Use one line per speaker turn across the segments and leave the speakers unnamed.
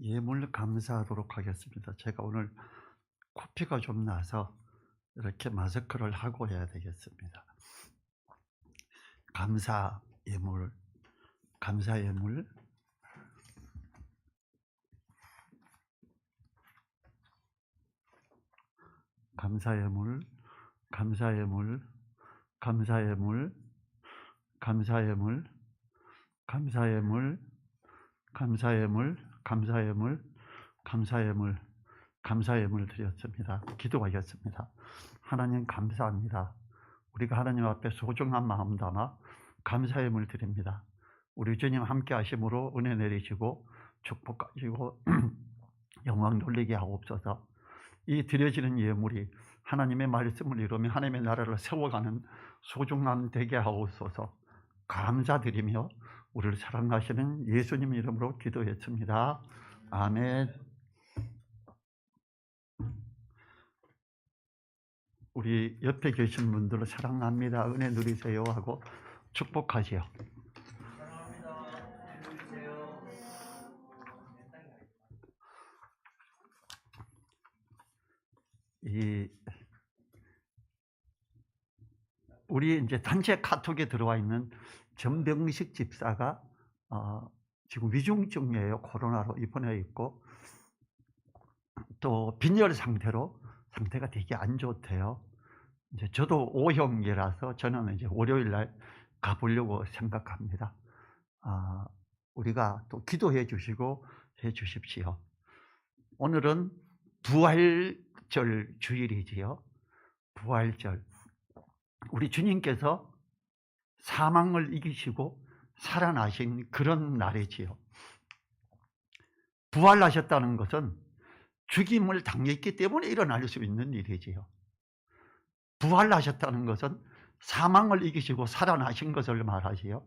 예물 감사하도록 하겠습니다. 제가 오늘 코피가 좀 나서 이렇게 마스크를 하고 해야 되겠습니다. 감사 예물, 감사 예물, 감사 예물, 감사 예물, 감사 예물, 감사 예물, 감사 예물, 감사 예물, 감사 예물, 감사 예물, 감사 예물 드렸습니다. 기도하겠습니다. 하나님 감사합니다. 우리가 하나님 앞에 소중한 마음 담아 감사 예물 드립니다. 우리 주님 함께 하심으로 은혜 내리시고 축복하시고 영광 돌리게 하옵소서. 이 드려지는 예물이 하나님의 말씀을 이루며 하나님의 나라를 세워가는 소중함 되게 하옵소서. 감사드리며 우리를 사랑하시는 예수님 이름으로 기도했습니다. 아멘. 우리 옆에 계신 분들을 사랑합니다, 은혜 누리세요 하고 축복하세요. 우리 이제 단체 카톡에 들어와 있는 전병식 집사가 지금 위중증이에요. 코로나로 입원해 있고 또 빈혈 상태가 되게 안 좋대요. 이제 저도 O형이라서 저는 이제 월요일 날 가보려고 생각합니다. 우리가 또 기도해 주시고 해 주십시오. 오늘은 부활절 주일이지요. 부활절. 우리 주님께서 사망을 이기시고 살아나신 그런 날이지요. 부활하셨다는 것은 죽임을 당했기 때문에 일어날 수 있는 일이지요. 부활하셨다는 것은 사망을 이기시고 살아나신 것을 말하지요.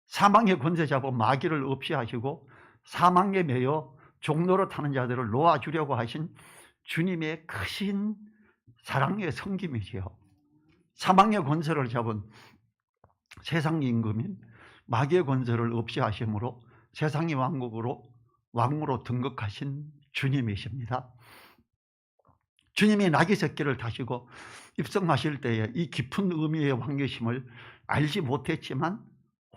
사망의 권세 잡고 마귀를 없이 하시고 사망에 매여 종로로 타는 자들을 놓아주려고 하신 주님의 크신 사랑의 성김이지요. 사망의 권세를 잡은 세상 임금인 마귀의 권세를 없이 하심으로 세상의 왕으로 등극하신 주님이십니다. 주님이 나귀 새끼를 타시고 입성하실 때에 이 깊은 의미의 왕이심을 알지 못했지만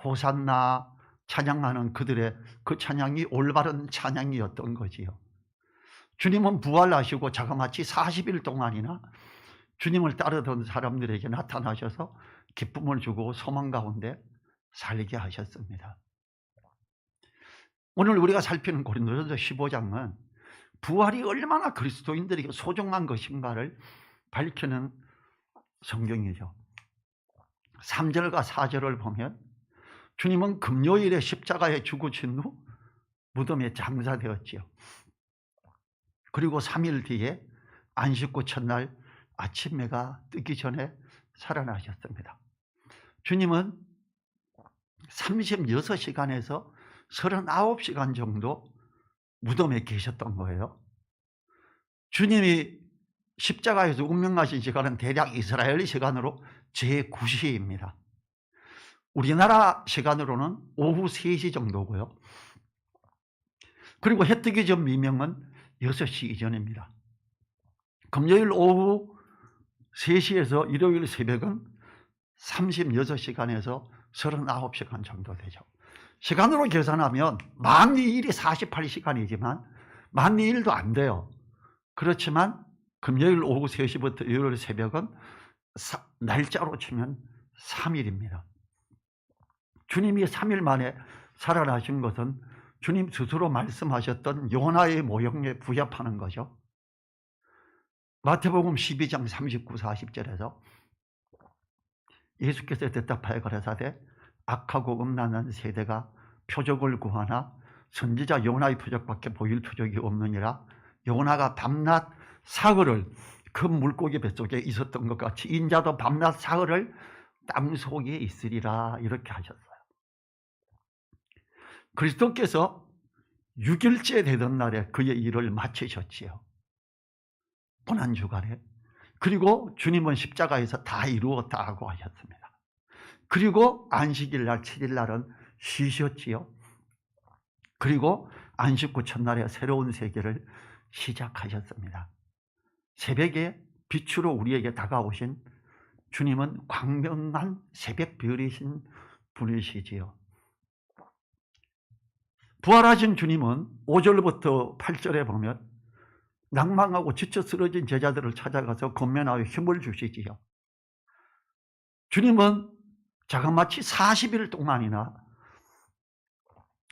호산나 찬양하는 그들의 그 찬양이 올바른 찬양이었던 거지요. 주님은 부활하시고 자그마치 40일 동안이나 주님을 따르던 사람들에게 나타나셔서 기쁨을 주고 소망 가운데 살게 하셨습니다. 오늘 우리가 살피는 고린도전서 15장은 부활이 얼마나 그리스도인들에게 소중한 것인가를 밝히는 성경이죠. 3절과 4절을 보면 주님은 금요일에 십자가에 죽으신 후 무덤에 장사되었지요. 그리고 3일 뒤에 안식구 첫날 아침 해가 뜨기 전에 살아나셨습니다. 주님은 36시간에서 39시간 정도 무덤에 계셨던 거예요. 주님이 십자가에서 운명하신 시간은 대략 이스라엘 시간으로 제9시입니다. 우리나라 시간으로는 오후 3시 정도고요. 그리고 해 뜨기 전 미명은 6시 이전입니다. 금요일 오후 3시에서 일요일 새벽은 36시간에서 39시간 정도 되죠. 시간으로 계산하면 만 2일이 48시간이지만 만 2일도 안 돼요. 그렇지만 금요일 오후 3시부터 일요일 새벽은 날짜로 치면 3일입니다. 주님이 3일 만에 살아나신 것은 주님 스스로 말씀하셨던 요나의 모형에 부합하는 거죠. 마태복음 12장 39, 40절에서 예수께서 대답하여 가라사대 악하고 음란한 세대가 표적을 구하나 선지자 요나의 표적밖에 보일 표적이 없느니라. 요나가 밤낮 사흘을 큰 물고기 뱃속에 있었던 것 같이 인자도 밤낮 사흘을 땅속에 있으리라 이렇게 하셨어요. 그리스도께서 6일째 되던 날에 그의 일을 마치셨지요. 고난주간에. 그리고 주님은 십자가에서 다 이루었다고 하셨습니다. 그리고 안식일 날 7일 날은 쉬셨지요. 그리고 안식구 첫날에 새로운 세계를 시작하셨습니다. 새벽에 빛으로 우리에게 다가오신 주님은 광명한 새벽별이신 분이시지요. 부활하신 주님은 5절부터 8절에 보면 낭망하고 지쳐 쓰러진 제자들을 찾아가서 권면하여 힘을 주시지요. 주님은 자그마치 40일 동안이나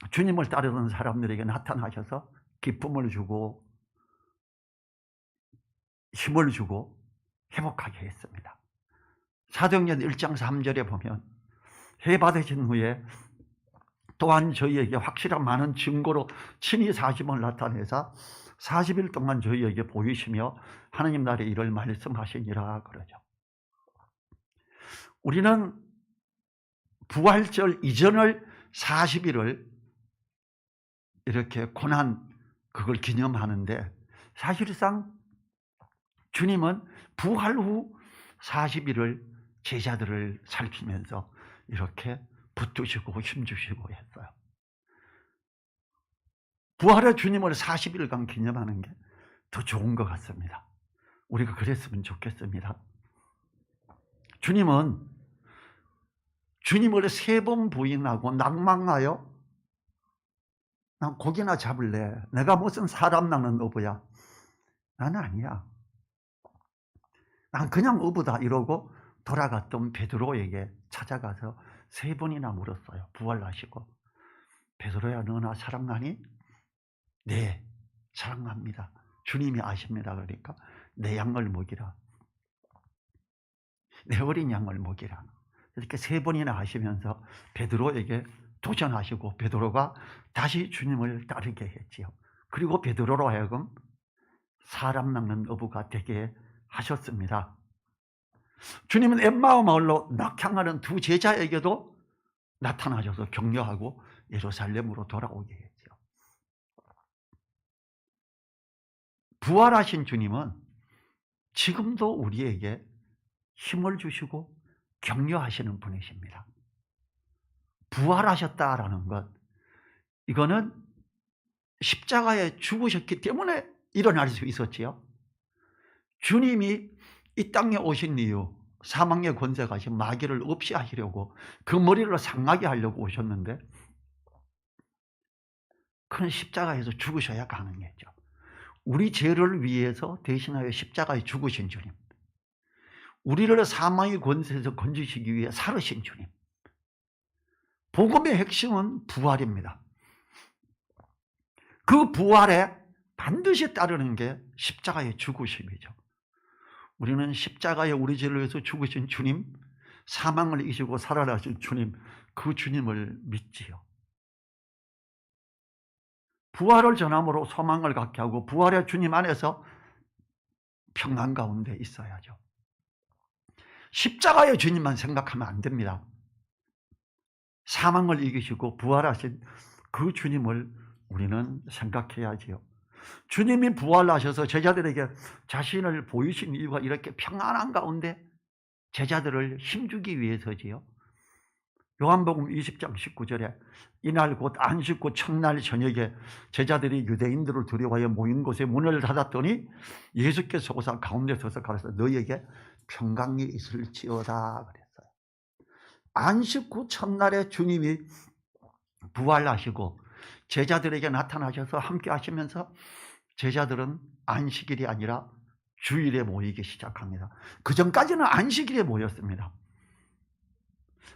주님을 따르던 사람들에게 나타나셔서 기쁨을 주고 힘을 주고 회복하게 했습니다. 사도행전 1장 3절에 보면 회 받으신 후에 또한 저희에게 확실한 많은 증거로 친히 사심을 나타내사 40일 동안 저희에게 보이시며 하나님 나라의 일을 말씀하시니라 그러죠. 우리는 부활절 이전을 40일을 이렇게 고난 그걸 기념하는데 사실상 주님은 부활 후 40일을 제자들을 살피면서 이렇게 붙드시고 힘주시고 했어요. 부활의 주님을 40일간 기념하는 게 더 좋은 것 같습니다. 우리가 그랬으면 좋겠습니다. 주님은 주님을 3번 부인하고 낭망하여 난 고기나 잡을래. 내가 무슨 사람 낳는 어부야. 난 아니야. 난 그냥 어부다 이러고 돌아갔던 베드로에게 찾아가서 3번이나 물었어요. 부활하시고. 베드로야 너 나 사랑하니? 네 사랑합니다. 주님이 아십니다. 그러니까 내 양을 먹이라. 내 어린 양을 먹이라. 이렇게 3번이나 하시면서 베드로에게 도전하시고 베드로가 다시 주님을 따르게 했지요. 그리고 베드로로 하여금 사람 낚는 어부가 되게 하셨습니다. 주님은 엠마오 마을로 낙향하는 2 제자에게도 나타나셔서 격려하고 예루살렘으로 돌아오게 했죠. 부활하신 주님은 지금도 우리에게 힘을 주시고 격려하시는 분이십니다. 부활하셨다라는 것, 이거는 십자가에 죽으셨기 때문에 일어날 수 있었지요. 주님이 이 땅에 오신 이유, 사망의 권세 가신 마귀를 없이 하시려고 그 머리를 상하게 하려고 오셨는데 큰 십자가에서 죽으셔야 가능했죠. 우리 죄를 위해서 대신하여 십자가에 죽으신 주님, 우리를 사망의 권세에서 건지시기 위해 살으신 주님. 복음의 핵심은 부활입니다. 그 부활에 반드시 따르는 게 십자가의 죽으심이죠. 우리는 십자가에 우리 죄를 위해서 죽으신 주님, 사망을 이기시고 살아나신 주님, 그 주님을 믿지요. 부활을 전함으로 소망을 갖게 하고 부활의 주님 안에서 평안 가운데 있어야죠. 십자가의 주님만 생각하면 안 됩니다. 사망을 이기시고 부활하신 그 주님을 우리는 생각해야지요. 주님이 부활하셔서 제자들에게 자신을 보이신 이유가 이렇게 평안한 가운데 제자들을 힘주기 위해서지요. 요한복음 20장 19절에 이날 곧 안식구 첫날 저녁에 제자들이 유대인들을 두려워하여 모인 곳에 문을 닫았더니 예수께서 오사 가운데 서서 가라사대 너희에게 평강이 있을지어다 그랬어요. 안식구 첫날에 주님이 부활하시고 제자들에게 나타나셔서 함께 하시면서 제자들은 안식일이 아니라 주일에 모이기 시작합니다. 그 전까지는 안식일에 모였습니다.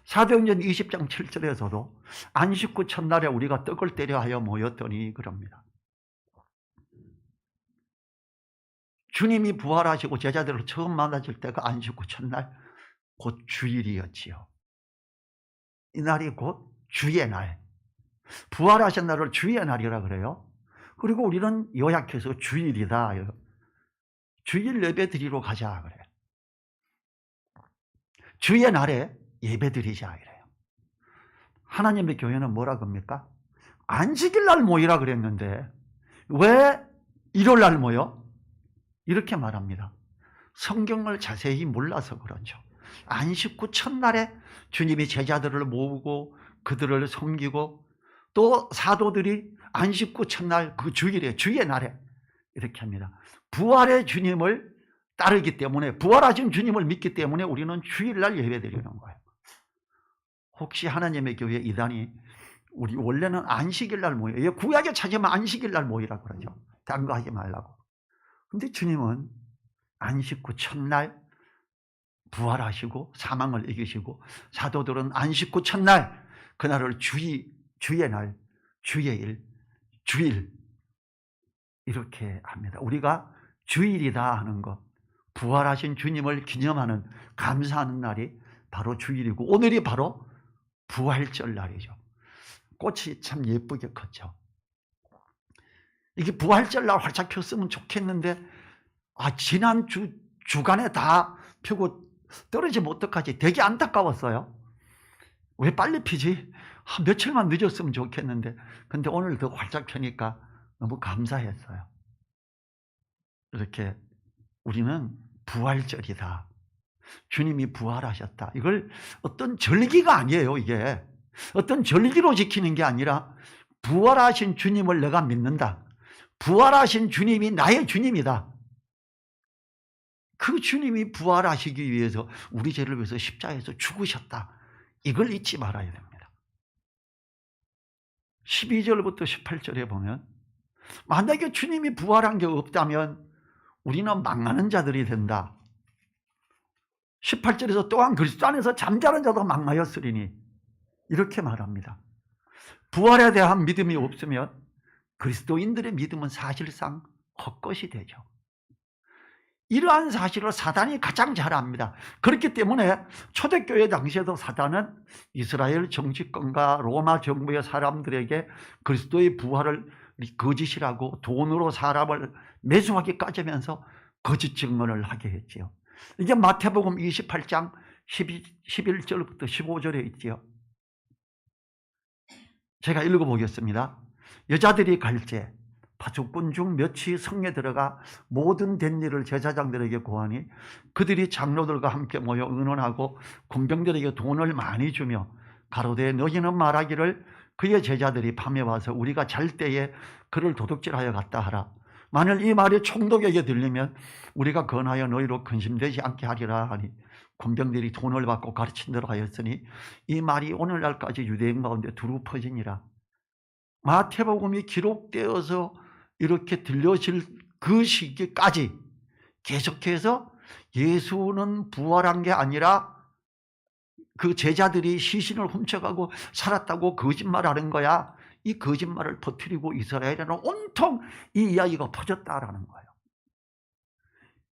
사도행전 20장 7절에서도 안식구 첫날에 우리가 떡을 떼려 하여 모였더니 그럽니다. 주님이 부활하시고 제자들을 처음 만나실 때가 안식구 첫날 곧 주일이었지요. 이날이 곧 주의 날, 부활하신 날을 주의 날이라 그래요. 그리고 우리는 요약해서 주일이다, 주일 예배 드리러 가자 그래요. 주의 날에 예배 드리자 이래요. 하나님의 교회는 뭐라 그럽니까? 안식일 날 모이라 그랬는데 왜 일요일 날 모여? 이렇게 말합니다. 성경을 자세히 몰라서 그렇죠. 안식구 첫날에 주님이 제자들을 모으고 그들을 섬기고 또 사도들이 안식구 첫날 그 주일에 주의 날에 이렇게 합니다. 부활의 주님을 따르기 때문에, 부활하신 주님을 믿기 때문에 우리는 주일날 예배드리는 거예요. 혹시 하나님의 교회 이단이 우리 원래는 안식일날 모여요. 구약에 찾으면 안식일날 모이라고 그러죠. 딴 거 하지 말라고. 근데 주님은 안식구 첫날 부활하시고 사망을 이기시고, 사도들은 안식구 첫날 그날을 주의 날, 주의 일, 주일 이렇게 합니다. 우리가 주일이다 하는 것, 부활하신 주님을 기념하는, 감사하는 날이 바로 주일이고, 오늘이 바로 부활절 날이죠. 꽃이 참 예쁘게 컸죠. 이게 부활절 날 활짝 폈으면 좋겠는데, 지난 주간에 다 펴고 떨어지면 어떡하지? 되게 안타까웠어요. 왜 빨리 피지? 며칠만 늦었으면 좋겠는데, 근데 오늘 더 활짝 펴니까 너무 감사했어요. 이렇게 우리는 부활절이다, 주님이 부활하셨다, 이걸 어떤 절기가 아니에요. 이게 어떤 절기로 지키는 게 아니라, 부활하신 주님을 내가 믿는다, 부활하신 주님이 나의 주님이다, 그 주님이 부활하시기 위해서 우리 죄를 위해서 십자가에서 죽으셨다, 이걸 잊지 말아야 됩니다. 12절부터 18절에 보면, 만약에 주님이 부활한 게 없다면 우리는 망하는 자들이 된다. 18절에서 또한 그리스도 안에서 잠자는 자도 망하였으리니, 이렇게 말합니다. 부활에 대한 믿음이 없으면 그리스도인들의 믿음은 사실상 헛것이 되죠. 이러한 사실을 사단이 가장 잘 압니다. 그렇기 때문에 초대교회 당시에도 사단은 이스라엘 정치권과 로마 정부의 사람들에게 그리스도의 부활을 거짓이라고 돈으로 사람을 매수하기까지 하면서 거짓 증언을 하게 했지요. 이게 마태복음 28장 11절부터 15절에 있지요. 제가 읽어보겠습니다. 여자들이 갈제 파수꾼 중 몇이 성에 들어가 모든 된 일을 제사장들에게 고하니, 그들이 장로들과 함께 모여 의논하고 군병들에게 돈을 많이 주며 가로되 너희는 말하기를 그의 제자들이 밤에 와서 우리가 잘 때에 그를 도둑질하여 갔다 하라. 만일 이 말이 총독에게 들리면 우리가 건하여 너희로 근심되지 않게 하리라 하니, 군병들이 돈을 받고 가르친 대로 하였으니 이 말이 오늘날까지 유대인 가운데 두루 퍼지니라. 마태복음이 기록되어서 이렇게 들려질 그 시기까지 계속해서 예수는 부활한 게 아니라 그 제자들이 시신을 훔쳐가고 살았다고 거짓말하는 거야. 이 거짓말을 퍼뜨리고 이스라엘에는 온통 이 이야기가 퍼졌다라는 거예요.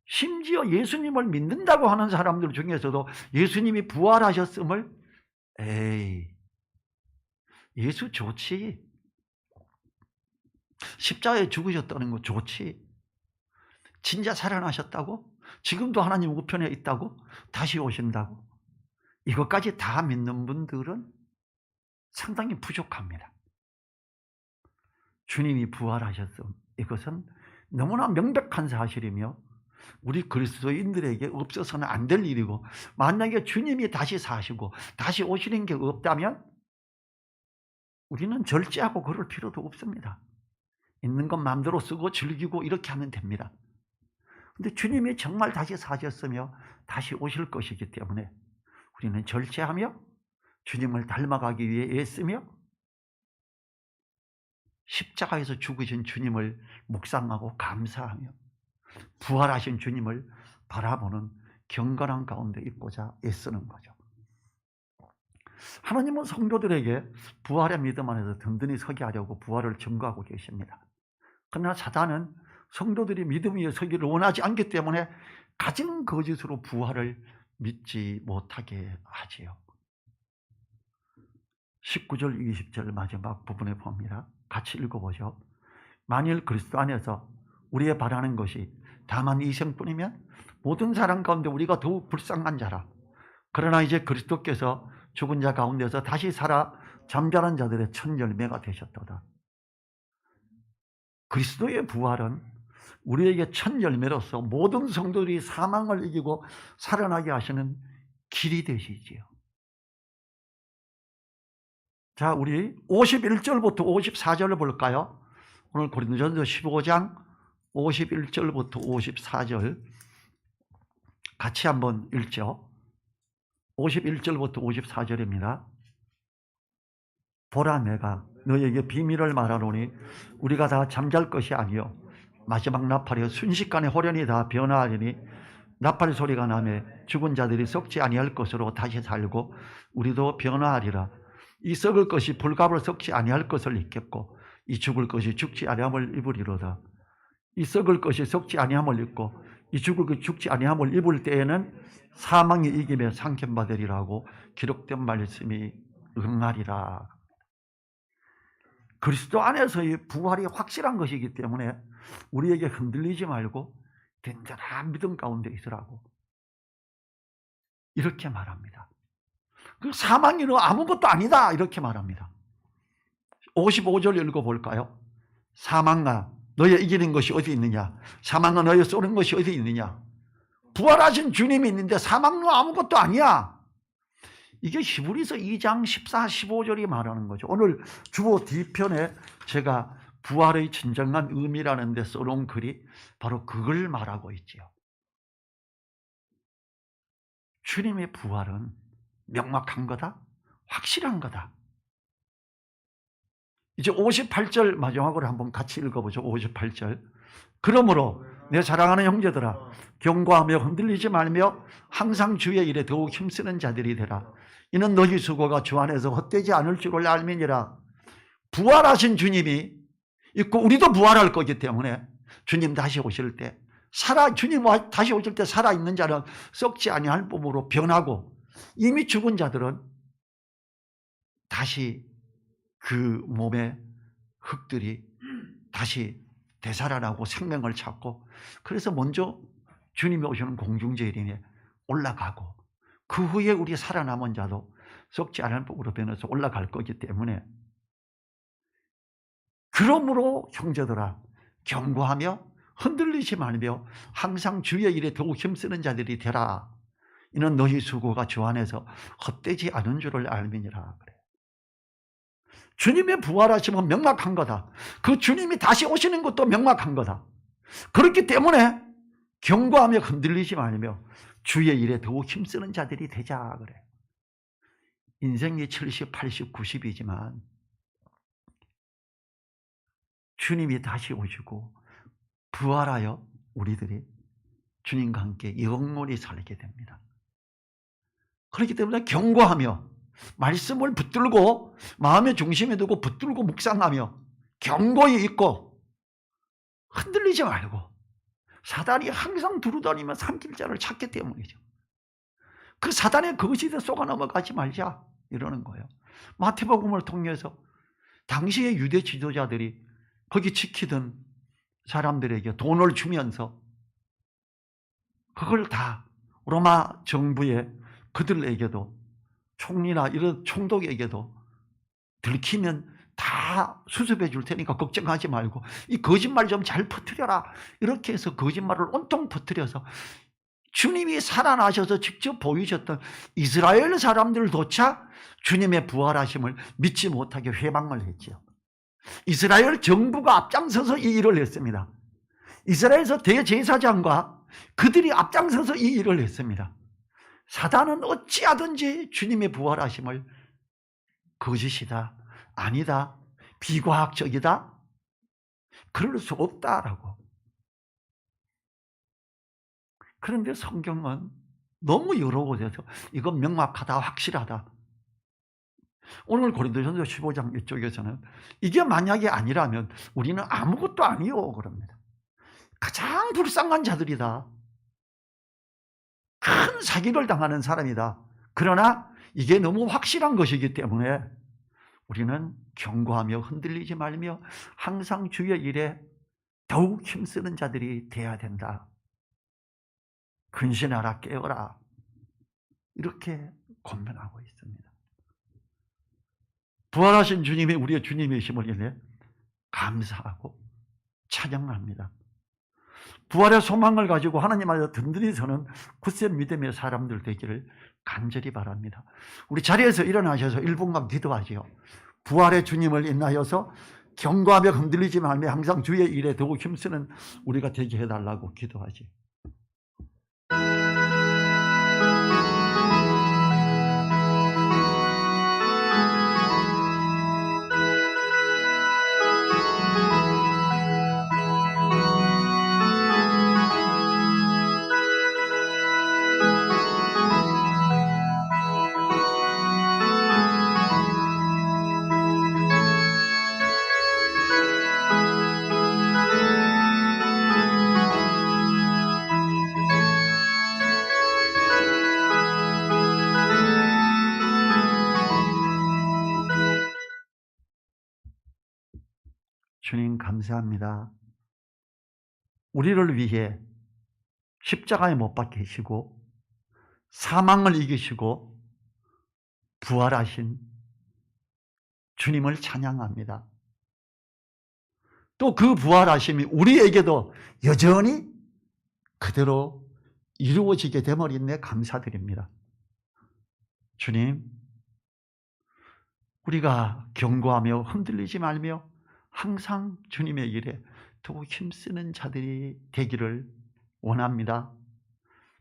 심지어 예수님을 믿는다고 하는 사람들 중에서도 예수님이 부활하셨음을, 에이, 예수 좋지, 십자가에 죽으셨다는 거 좋지, 진짜 살아나셨다고, 지금도 하나님 우편에 있다고, 다시 오신다고, 이것까지 다 믿는 분들은 상당히 부족합니다. 주님이 부활하셨음, 이것은 너무나 명백한 사실이며 우리 그리스도인들에게 없어서는 안 될 일이고, 만약에 주님이 다시 사시고 다시 오시는 게 없다면 우리는 절제하고 그럴 필요도 없습니다. 있는 것 마음대로 쓰고 즐기고 이렇게 하면 됩니다. 그런데 주님이 정말 다시 사셨으며 다시 오실 것이기 때문에 우리는 절제하며 주님을 닮아가기 위해 애쓰며 십자가에서 죽으신 주님을 묵상하고 감사하며 부활하신 주님을 바라보는 경건한 가운데 있고자 애쓰는 거죠. 하나님은 성도들에게 부활의 믿음 안에서 든든히 서게 하려고 부활을 증거하고 계십니다. 그러나 사단은 성도들이 믿음 위에 서기를 원하지 않기 때문에 가진 거짓으로 부활을 믿지 못하게 하지요. 19절 20절 마지막 부분에 봅니다. 같이 읽어보죠. 만일 그리스도 안에서 우리의 바라는 것이 다만 이생뿐이면 모든 사람 가운데 우리가 더욱 불쌍한 자라. 그러나 이제 그리스도께서 죽은 자 가운데서 다시 살아 잠자는 자들의 첫 열매가 되셨도다. 그리스도의 부활은 우리에게 첫 열매로서 모든 성도들이 사망을 이기고 살아나게 하시는 길이 되시지요. 자, 우리 51절부터 54절을 볼까요? 오늘 고린도전서 15장 51절부터 54절 같이 한번 읽죠. 51절부터 54절입니다. 보라, 내가 너에게 비밀을 말하노니 우리가 다 잠잘 것이 아니요 마지막 나팔에 순식간에 호련히 다 변화하리니 나팔 소리가 나매 죽은 자들이 썩지 아니할 것으로 다시 살고 우리도 변화하리라. 이 썩을 것이 불갑을 썩지 아니할 것을 입겠고 이 죽을 것이 죽지 아니함을 입으리로다. 이 썩을 것이 썩지 아니함을 입고 이 죽을 것이 죽지 아니함을 입을 때에는 사망이 이기며 상견받으리라고 기록된 말씀이 응하리라. 그리스도 안에서의 부활이 확실한 것이기 때문에 우리에게 흔들리지 말고 든든한 믿음 가운데 있으라고 이렇게 말합니다. 그 사망이 너 아무것도 아니다 이렇게 말합니다. 55절 읽어볼까요? 사망아 너의 이기는 것이 어디 있느냐? 사망아 너의 쏘는 것이 어디 있느냐? 부활하신 주님이 있는데 사망은 아무것도 아니야. 이게 히브리서 2장 14, 15절이 말하는 거죠. 오늘 주보 뒤편에 제가 부활의 진정한 의미라는 데 써놓은 글이 바로 그걸 말하고 있지요. 주님의 부활은 명확한 거다, 확실한 거다. 이제 58절 마지막으로 한번 같이 읽어보죠. 58절. 그러므로 내 사랑하는 형제들아 경고하며 흔들리지 말며 항상 주의 일에 더욱 힘쓰는 자들이 되라. 이는 너희 수고가 주 안에서 헛되지 않을 줄을 알미니라. 부활하신 주님이 있고 우리도 부활할 거기 때문에 주님 다시 오실 때 주님 다시 오실 때 살아있는 자는 썩지 아니할 몸으로 변하고 이미 죽은 자들은 다시 그 몸의 흙들이 다시 되살아나고 생명을 찾고 그래서 먼저 주님이 오시는 공중제일인에 올라가고 그 후에 우리 살아남은 자도 썩지 않을 법으로 변해서 올라갈 거기 때문에 그러므로 형제들아 경고하며 흔들리지 말며 항상 주의 일에 더욱 힘쓰는 자들이 되라. 이는 너희 수고가 주 안에서 헛되지 않은 줄을 알미니라. 그래. 주님의 부활하심은 명확한 거다. 그 주님이 다시 오시는 것도 명확한 거다. 그렇기 때문에 경고하며 흔들리지 말며 주의 일에 더욱 힘쓰는 자들이 되자 그래. 인생이 70, 80, 90이지만 주님이 다시 오시고 부활하여 우리들이 주님과 함께 영원히 살게 됩니다. 그렇기 때문에 경고하며 말씀을 붙들고 마음의 중심에 두고 붙들고 묵상하며 경고히 있고 흔들리지 말고 사단이 항상 두루다니며 삼킬 자를 찾기 때문이죠. 그 사단의 거짓에 속아 넘어가지 말자 이러는 거예요. 마태복음을 통해서 당시의 유대 지도자들이 거기 지키던 사람들에게 돈을 주면서 그걸 다 로마 정부에 그들에게도 총리나 이런 총독에게도 들키면 다 수습해 줄 테니까 걱정하지 말고 이 거짓말 좀 잘 퍼뜨려라. 이렇게 해서 거짓말을 온통 퍼뜨려서 주님이 살아나셔서 직접 보이셨던 이스라엘 사람들조차 주님의 부활하심을 믿지 못하게 회방을 했죠. 이스라엘 정부가 앞장서서 이 일을 했습니다. 이스라엘에서 대제사장과 그들이 앞장서서 이 일을 했습니다. 사단은 어찌하든지 주님의 부활하심을 거짓이다, 아니다, 비과학적이다, 그럴 수 없다라고. 그런데 성경은 너무 여러 곳에서 이건 명확하다, 확실하다. 오늘 고린도전서 15장 이쪽에서는 이게 만약에 아니라면 우리는 아무것도 아니요 그럽니다. 가장 불쌍한 자들이다. 큰 사기를 당하는 사람이다. 그러나 이게 너무 확실한 것이기 때문에 우리는 경고하며 흔들리지 말며 항상 주의 일에 더욱 힘쓰는 자들이 되어야 된다. 근신하라, 깨어라. 이렇게 권면하고 있습니다. 부활하신 주님이 우리의 주님이심을 인해 감사하고 찬양합니다. 부활의 소망을 가지고 하나님 앞에 든든히 서는 굳센 믿음의 사람들 되기를 간절히 바랍니다. 우리 자리에서 일어나셔서 1분간 기도하지요. 부활의 주님을 인하여서 경고하며 흔들리지 말며 항상 주의 일에 더욱 힘쓰는 우리가 되게 해달라고 기도하지. 주님 감사합니다. 우리를 위해 십자가에 못 박히시고 사망을 이기시고 부활하신 주님을 찬양합니다. 또 그 부활하심이 우리에게도 여전히 그대로 이루어지게 됨을 인해 감사드립니다. 주님, 우리가 경고하며 흔들리지 말며 항상 주님의 일에 더욱 힘쓰는 자들이 되기를 원합니다.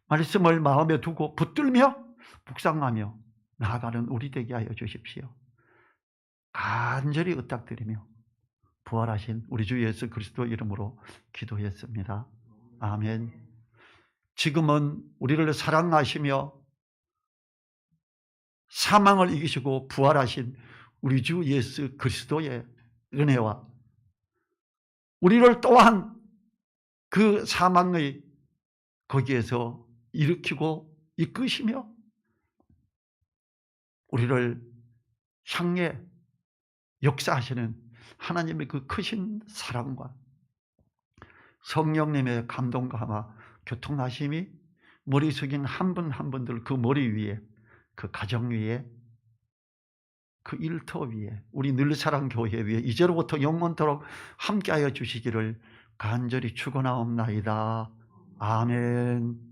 말씀을 마음에 두고 붙들며 묵상하며 나아가는 우리 되게 하여 주십시오. 간절히 의탁드리며 부활하신 우리 주 예수 그리스도 이름으로 기도했습니다. 아멘. 지금은 우리를 사랑하시며 사망을 이기시고 부활하신 우리 주 예수 그리스도의 은혜와 우리를 또한 그 사망의 거기에서 일으키고 이끄시며 우리를 향해 역사하시는 하나님의 그 크신 사랑과 성령님의 감동과 아마 교통하심이 머리 숙인 한 분 한 분들 그 머리 위에 그 가정 위에 그 일터 위에 우리 늘사랑교회 위에 이제로부터 영원토록 함께하여 주시기를 간절히 축원하옵나이다. 아멘.